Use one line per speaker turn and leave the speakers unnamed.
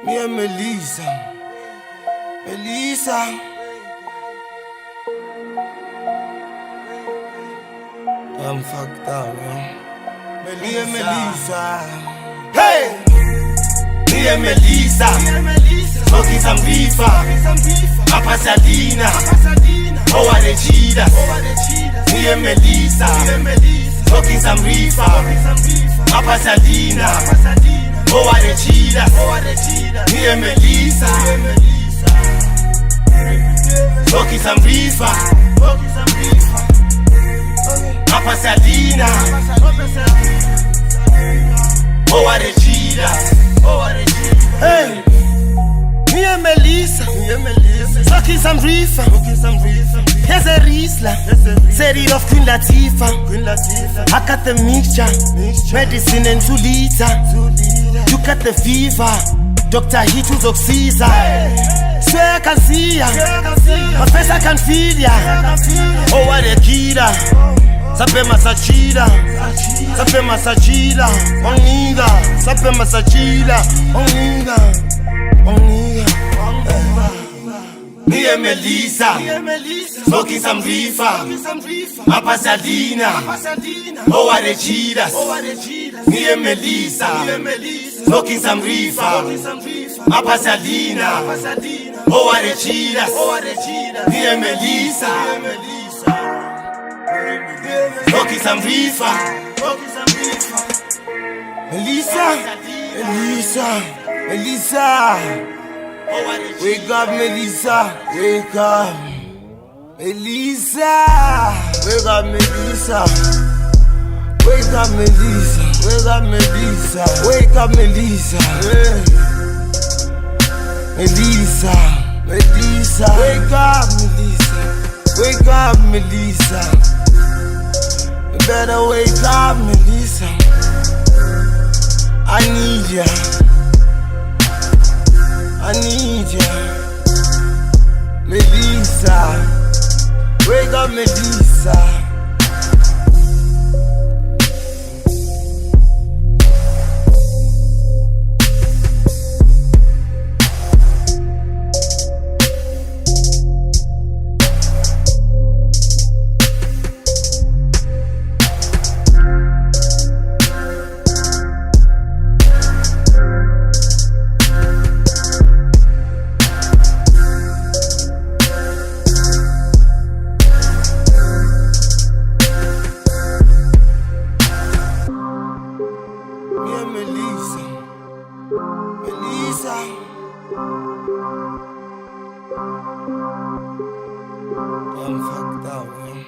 Me and Melissa. I'm fucked up, man. Me and Melissa. Hey! Me and Melissa. Smoking some reefer. A Pasadena. Oh, what the cheetahs. Me and Melissa. Smoking some reefer. A Pasadena. Oh, what the cheetahs. Me and Melissa. Smoking some reefer. A Pasadena. Oh, what the cheetahs. Hey, me and Melissa, smoking some reefer. Here's a Riesler, set it off Queen Latifah. I got the mixture, medicine and 2 liter. You got the fever, Dr. Heat who's Oxiza. Swear I can see ya, my face I can feel ya. Oh, what a killer. Sape masachila, sape masachila, ongiga, sape masachila, ongiga. Me and Melissa, smoking some reefer, a Pasadena, oh what the cheetahs. Me and Melissa, smoking some reefer, a Pasadena, oh what the cheetahs. Me and Melissa. Smoking some reefer. Melissa. Wake up, Melissa. Wake up. Melissa. Wake up, Melissa. Wake up, Melissa. Wake up, Melissa. Wake up, Melissa. Melissa. Wake up, Melissa. Wake up, Melissa. You better wake up, Melissa. I need ya. Melissa. Wake up, Melissa. Melissa. I'm fucked up, man.